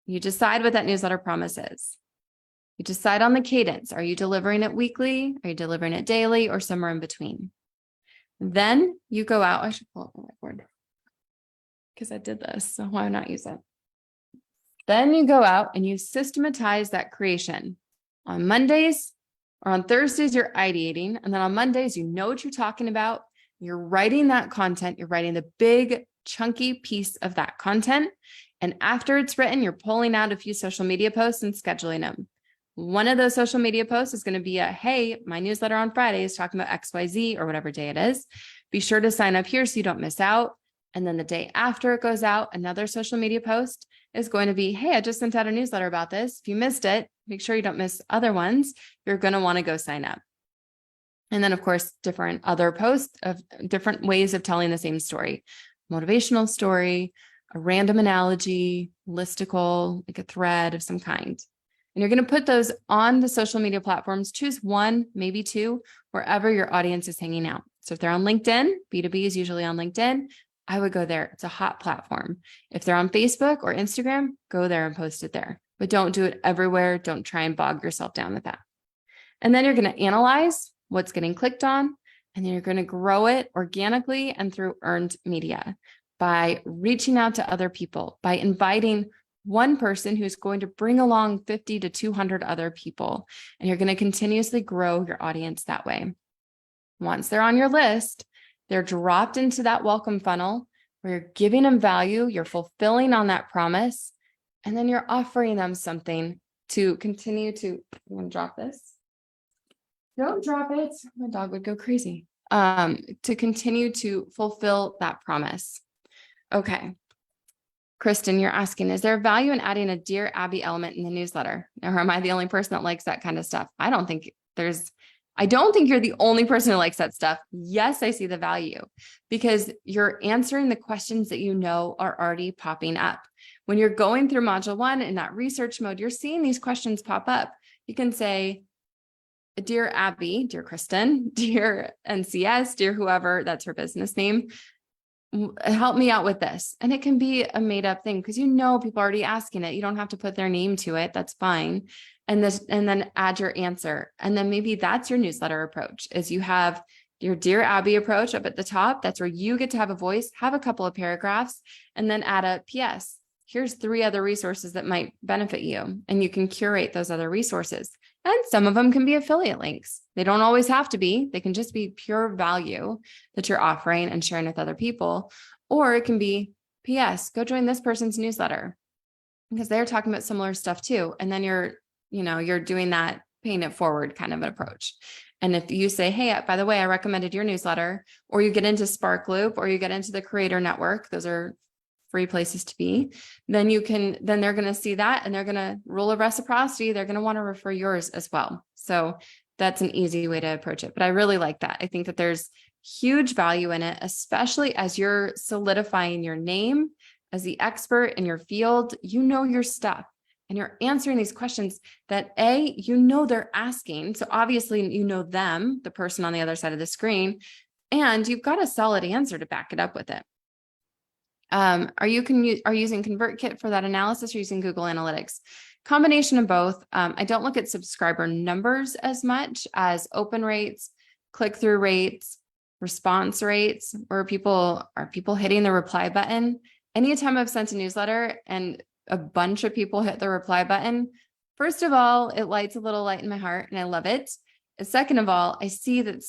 You decide what that newsletter promise is. You decide on the cadence. Are you delivering it weekly? Are you delivering it daily, or somewhere in between? Then you go out. I should pull up my whiteboard because I did this, so why not use it? Then you go out and you systematize that creation. On Mondays or on Thursdays, you're ideating. And then on Mondays, you know what you're talking about. You're writing that content. You're writing the big, chunky piece of that content. And after it's written, you're pulling out a few social media posts and scheduling them. One of those social media posts is going to be a, hey, my newsletter on Friday is talking about XYZ or whatever day it is. Be sure to sign up here so you don't miss out. And then the day after it goes out, another social media post is going to be, hey, I just sent out a newsletter about this. If you missed it, make sure you don't miss other ones. You're going to want to go sign up. And then, of course, different other posts of different ways of telling the same story. Motivational story, a random analogy, listicle, like a thread of some kind. And you're going to put those on the social media platforms. Choose one, maybe 2, wherever your audience is hanging out. So if they're on LinkedIn, B2B is usually on LinkedIn. I would go there. It's a hot platform. If they're on Facebook or Instagram, go there and post it there. But don't do it everywhere. Don't try and bog yourself down with that. And then you're going to analyze what's getting clicked on. And then you're going to grow it organically and through earned media by reaching out to other people, by inviting one person who's going to bring along 50 to 200 other people. And you're going to continuously grow your audience that way. Once they're on your list, they're dropped into that welcome funnel where you're giving them value, you're fulfilling on that promise, and then you're offering them something to continue to, you want to drop this? Don't drop it. My dog would go crazy. To continue to fulfill that promise. Okay. Kristen, you're asking, is there value in adding a Dear Abby element in the newsletter? Or am I the only person that likes that kind of stuff? I don't think you're the only person who likes that stuff. Yes, I see the value because you're answering the questions that you know are already popping up. When you're going through module 1 in that research mode, you're seeing these questions pop up. You can say, Dear Abby, dear Kristen, dear NCS, dear whoever, that's her business name. help me out with this. And it can be a made up thing because people are already asking it. You don't have to put their name to it. That's fine. And then add your answer. And then maybe that's your newsletter approach is you have your Dear Abby approach up at the top. That's where you get to have a voice, have a couple of paragraphs, and then add a PS. Here's 3 other resources that might benefit you. And you can curate those other resources. And some of them can be affiliate links. They don't always have to be. They can just be pure value that you're offering and sharing with other people. Or it can be, PS, go join this person's newsletter because they're talking about similar stuff too. And then you're doing that, paying it forward kind of an approach. And if you say, hey, by the way, I recommended your newsletter, or you get into SparkLoop, or you get into the Creator Network, those are free places to be, then they're going to see that and they're going to rule of reciprocity. They're going to want to refer yours as well. So that's an easy way to approach it. But I really like that. I think that there's huge value in it, especially as you're solidifying your name as the expert in your field. You know your stuff and you're answering these questions that they're asking. So obviously, them, the person on the other side of the screen, and you've got a solid answer to back it up with it. Are you using ConvertKit for that analysis or using Google Analytics? Combination of both. I don't look at subscriber numbers as much as open rates, click-through rates, response rates, where are people hitting the reply button? Anytime I've sent a newsletter and a bunch of people hit the reply button, first of all, it lights a little light in my heart and I love it. And second of all, I see that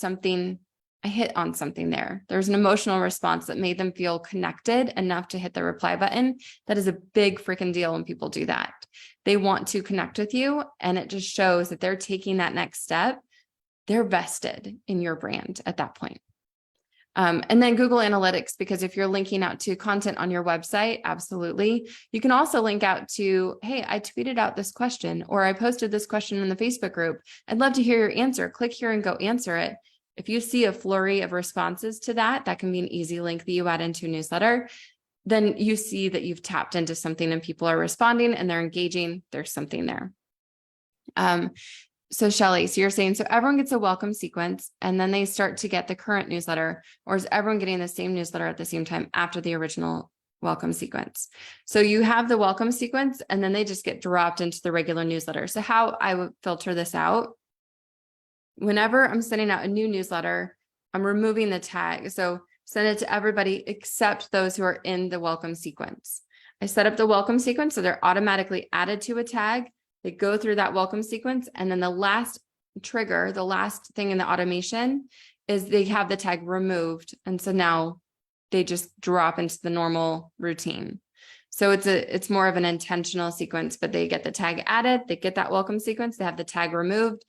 I hit on something there. There's an emotional response that made them feel connected enough to hit the reply button. That is a big freaking deal when people do that. They want to connect with you, and it just shows that they're taking that next step. They're vested in your brand at that point. And then Google Analytics, because if you're linking out to content on your website, absolutely. You can also link out to, hey, I tweeted out this question, or I posted this question in the Facebook group. I'd love to hear your answer. Click here and go answer it. If you see a flurry of responses to that can be an easy link that you add into a newsletter. Then you see that you've tapped into something and people are responding and they're engaging. There's something there. So Shelly, so you're saying, so everyone gets a welcome sequence and then they start to get the current newsletter, or is everyone getting the same newsletter at the same time after the original welcome sequence? So you have the welcome sequence and then they just get dropped into the regular newsletter. So how I would filter this out, whenever I'm sending out a new newsletter, I'm removing the tag. So send it to everybody except those who are in the welcome sequence. I set up the welcome sequence so they're automatically added to a tag. They go through that welcome sequence. And then the last trigger, the last thing in the automation is they have the tag removed. And so now they just drop into the normal routine. So it's more of an intentional sequence, but they get the tag added, they get that welcome sequence, they have the tag removed.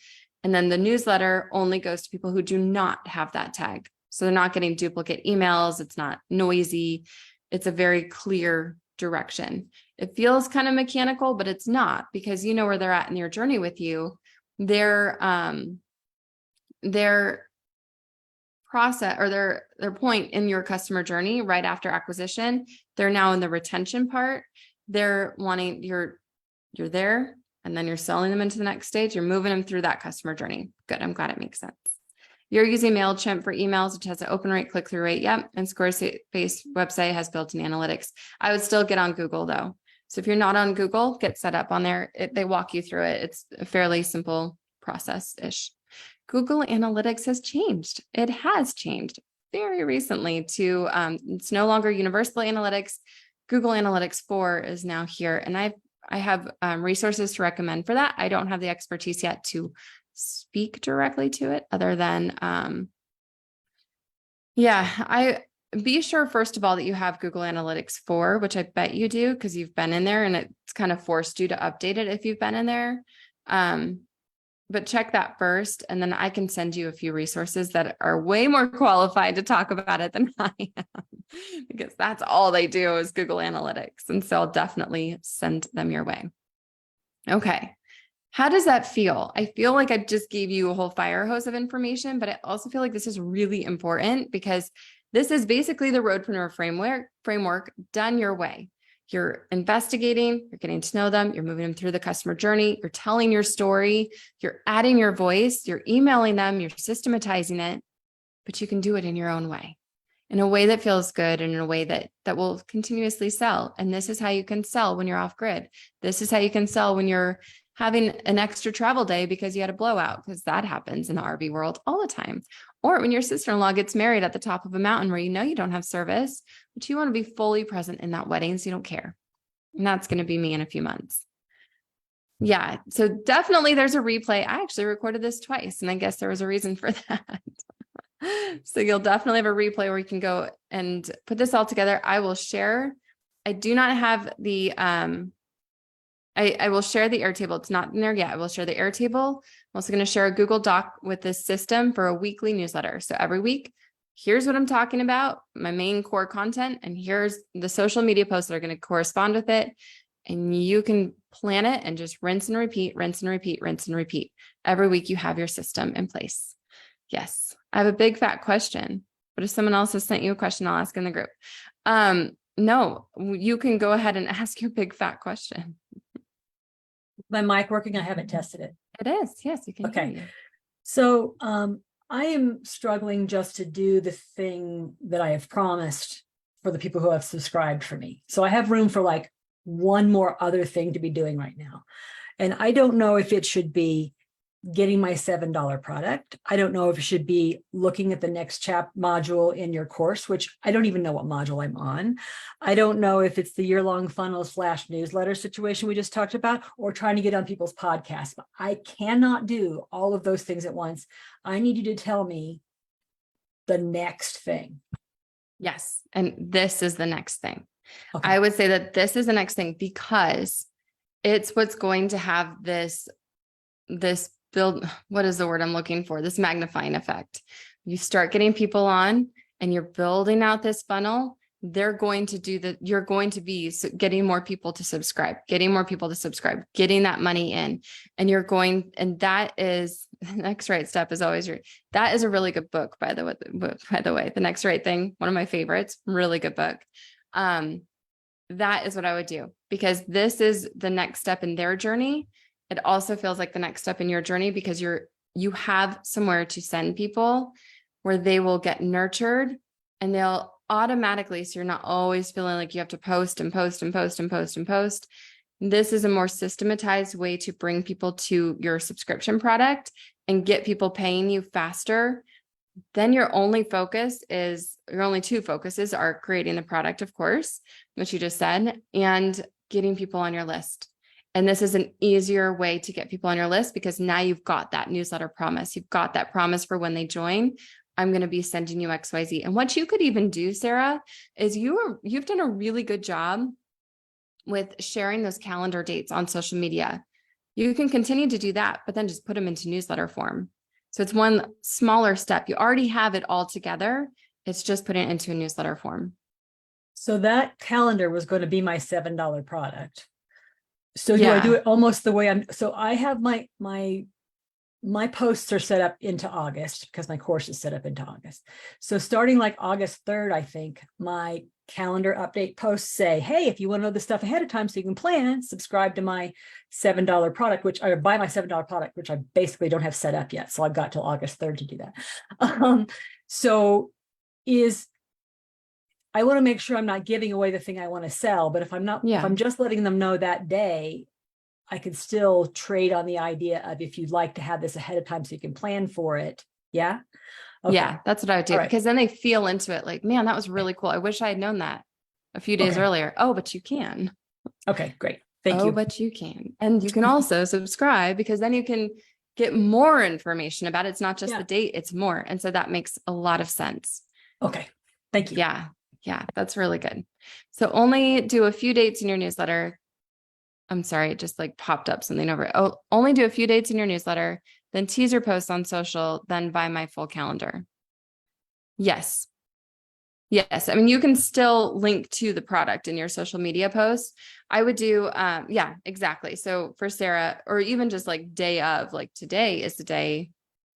And then the newsletter only goes to people who do not have that tag. So they're not getting duplicate emails. It's not noisy. It's a very clear direction. It feels kind of mechanical, but it's not, because you know where they're at in your journey with you. Their process or their point in your customer journey right after acquisition, they're now in the retention part. They're wanting you're there. And then you're selling them into the next stage. You're moving them through that customer journey. Good. I'm glad it makes sense. You're using MailChimp for emails, which has an open rate, click-through rate. Yep. And Squarespace website has built-in analytics. I would still get on Google though. So if you're not on Google, get set up on there. They walk you through it. It's a fairly simple process-ish. Google Analytics has changed. It has changed very recently to, it's no longer Universal Analytics. Google Analytics 4 is now here. And I have resources to recommend for that. I don't have the expertise yet to speak directly to it other than, I be sure, first of all, that you have Google Analytics 4, which I bet you do because you've been in there and it's kind of forced you to update it if you've been in there. But check that first, and then I can send you a few resources that are way more qualified to talk about it than I am, because that's all they do is Google Analytics. And so I'll definitely send them your way. Okay. How does that feel? I feel like I just gave you a whole fire hose of information, but I also feel like this is really important because this is basically the Roadpreneur framework done your way. You're investigating, you're getting to know them, you're moving them through the customer journey, you're telling your story, you're adding your voice, you're emailing them, you're systematizing it, but you can do it in your own way. in a way that feels good and in a way that will continuously sell. And this is how you can sell when you're off grid. This is how you can sell when you're having an extra travel day because you had a blowout, because that happens in the RV world all the time. Or when your sister-in-law gets married at the top of a mountain where you don't have service, but you want to be fully present in that wedding, so you don't care. And that's going to be me in a few months. Yeah. So definitely there's a replay. I actually recorded this twice, and I guess there was a reason for that. So you'll definitely have a replay where you can go and put this all together. I will share. I do not have the, I will share the Airtable. It's not in there yet. I will share the Airtable. I'm also going to share a Google Doc with this system for a weekly newsletter. So every week, here's what I'm talking about, my main core content, and here's the social media posts that are going to correspond with it. And you can plan it and just rinse and repeat, rinse and repeat, rinse and repeat. Every week you have your system in place. Yes. I have a big fat question, but if someone else has sent you a question, I'll ask in the group. No, you can go ahead and ask your big fat question. My mic working? I haven't tested it. It is. Yes, you can. Okay. Hear you. So I am struggling just to do the thing that I have promised for the people who have subscribed for me. So I have room for like one more other thing to be doing right now. And I don't know if it should be getting my $7 product. I don't know if it should be looking at the next module in your course, which I don't even know what module I'm on. I don't know if it's the year-long funnels / newsletter situation we just talked about, or trying to get on people's podcasts. But I cannot do all of those things at once. I need you to tell me the next thing. Yes. And this is the next thing. Okay. I would say that this is the next thing because it's what's going to have this build, what is the word I'm looking for? This magnifying effect. You start getting people on and you're building out this funnel. They're going to do that. You're going to be getting more people to subscribe, getting that money in, and you're going, and that is the next right step is always that is a really good book, by the way, The Next Right Thing, one of my favorites, really good book. That is what I would do, because this is the next step in their journey. It also feels like the next step in your journey because you have somewhere to send people where they will get nurtured and they'll automatically, so you're not always feeling like you have to post and post and post and post and post. This is a more systematized way to bring people to your subscription product and get people paying you faster. Then your only two focuses are creating the product, of course, which you just said, and getting people on your list. And this is an easier way to get people on your list because now you've got that newsletter promise. You've got that promise for when they join. I'm going to be sending you XYZ. And what you could even do, Sarah, is you've done a really good job with sharing those calendar dates on social media. You can continue to do that, but then just put them into newsletter form. So it's one smaller step. You already have it all together. It's just putting it into a newsletter form. So that calendar was going to be my $7 product. So do I do it almost the way so I have my posts are set up into August because my course is set up into August. So starting like August 3rd, I think my calendar update posts say, hey, if you want to know this stuff ahead of time so you can plan, subscribe to my $7 product, or buy my $7 product, which I basically don't have set up yet. So I've got till August 3rd to do that. I want to make sure I'm not giving away the thing I want to sell, but if I'm just letting them know that day, I can still trade on the idea of if you'd like to have this ahead of time so you can plan for it. Yeah. Okay. Yeah, that's what I would do, because then they feel into it like, man, that was really cool. I wish I had known that a few days earlier. Oh, but you can. Okay, great. Thank you. Oh, but you can. And you can also subscribe because then you can get more information about it. It's not just the date, it's more. And so that makes a lot of sense. Okay. Thank you. Yeah, that's really good. So only do a few dates in your newsletter. I'm sorry, it just like popped up something over. Oh, only do a few dates in your newsletter, then teaser posts on social, then buy my full calendar. Yes. I mean, you can still link to the product in your social media posts. I would do, yeah, exactly. So for Sarah, or even just like day of, like today is the day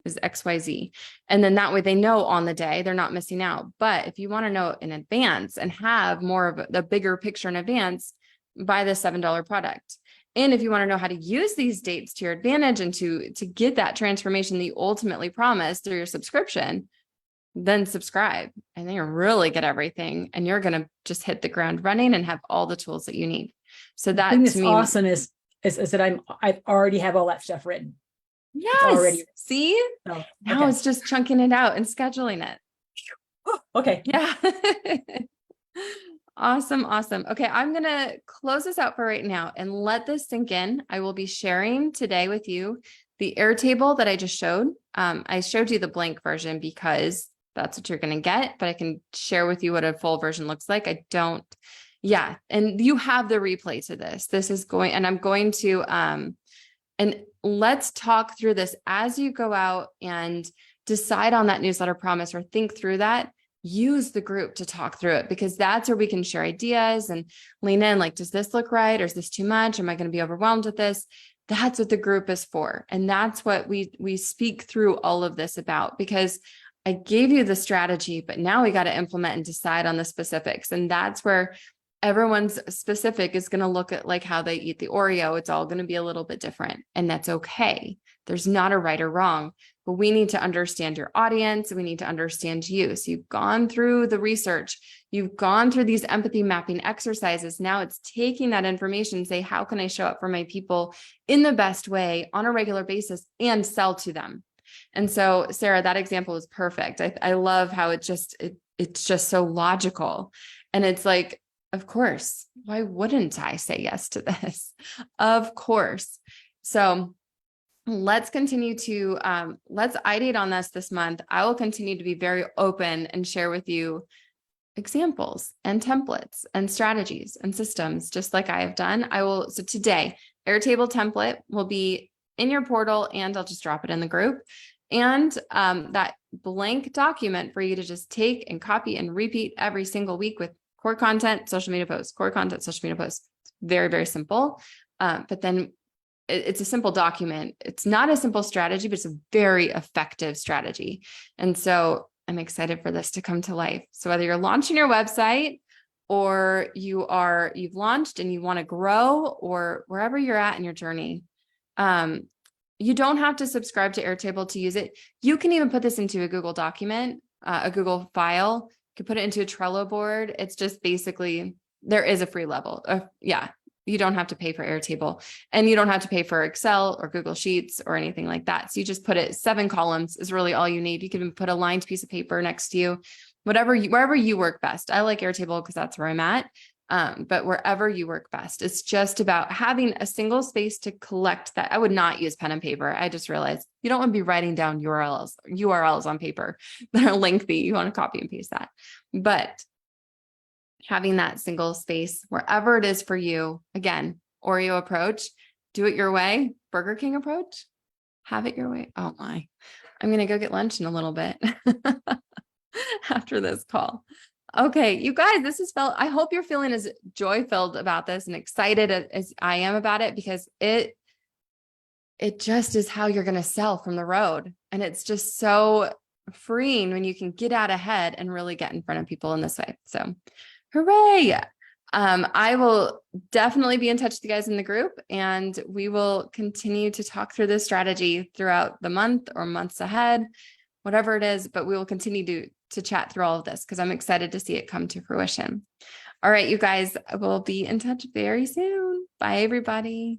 is XYZ. And then that way they know on the day, they're not missing out. But if you want to know in advance and have more of the bigger picture in advance, buy the $7 product. And if you want to know how to use these dates to your advantage and to get that transformation that you ultimately promise through your subscription, then subscribe, and then you'll really get everything, and you're going to just hit the ground running and have all the tools that you need. So The thing that that's to me, awesome is that I already have all that stuff written. It's yes, already see, so, now okay. it's just chunking it out and scheduling it. Oh, okay. Yeah. Awesome. Awesome. Okay. I'm going to close this out for right now and let this sink in. I will be sharing today with you the Airtable that I just showed. I showed you the blank version because that's what you're going to get, but I can share with you what a full version looks like. Yeah. And you have the replay to this. This is going, and I'm going to, and let's talk through this as you go out and decide on that newsletter promise or think through that. Use the group to talk through it, because that's where we can share ideas and lean in. Like, does this look right? Or is this too much? Am I going to be overwhelmed with this? That's what the group is for. And that's what we speak through all of this about, because I gave you the strategy, but now we got to implement and decide on the specifics. And that's where everyone's specific is going to look at like how they eat the Oreo. It's all going to be a little bit different, and that's okay. There's not a right or wrong, but we need to understand your audience. We need to understand you. So you've gone through the research, you've gone through these empathy mapping exercises. Now it's taking that information and say, how can I show up for my people in the best way on a regular basis and sell to them? And so, Sarah, that example is perfect. I love how it's just so logical. And it's like, of course, why wouldn't I say yes to this? Of course. So let's continue to, let's ideate on this month. I will continue to be very open and share with you examples and templates and strategies and systems, just like I have done. So today, Airtable template will be in your portal, and I'll just drop it in the group. And that blank document for you to just take and copy and repeat every single week with core content, social media posts, core content, social media posts. Very, very simple. But then it's a simple document. It's not a simple strategy, but it's a very effective strategy. And so I'm excited for this to come to life. So whether you're launching your website, or you've launched and you want to grow, or wherever you're at in your journey, you don't have to subscribe to Airtable to use it. You can even put this into a Google document, a Google file. You can put it into a Trello board. It's just basically, there is a free level. Yeah. You don't have to pay for Airtable, and you don't have to pay for Excel or Google Sheets or anything like that. So you just put it, 7 columns is really all you need. You can even put a lined piece of paper next to you, wherever you work best. I like Airtable because that's where I'm at. But wherever you work best, it's just about having a single space to collect that. I would not use pen and paper. I just realized you don't want to be writing down URLs on paper that are lengthy. You want to copy and paste that. But having that single space wherever it is for you, again, Oreo approach, do it your way. Burger King approach, have it your way. Oh my, I'm going to go get lunch in a little bit after this call. Okay, you guys, I hope you're feeling as joy-filled about this and excited as I am about it, because it just is how you're going to sell from the road. And it's just so freeing when you can get out ahead and really get in front of people in this way. So hooray. I will definitely be in touch with you guys in the group, and we will continue to talk through this strategy throughout the month or months ahead, whatever it is, but we will continue to chat through all of this because I'm excited to see it come to fruition. All right, you guys, we'll be in touch very soon. Bye, everybody.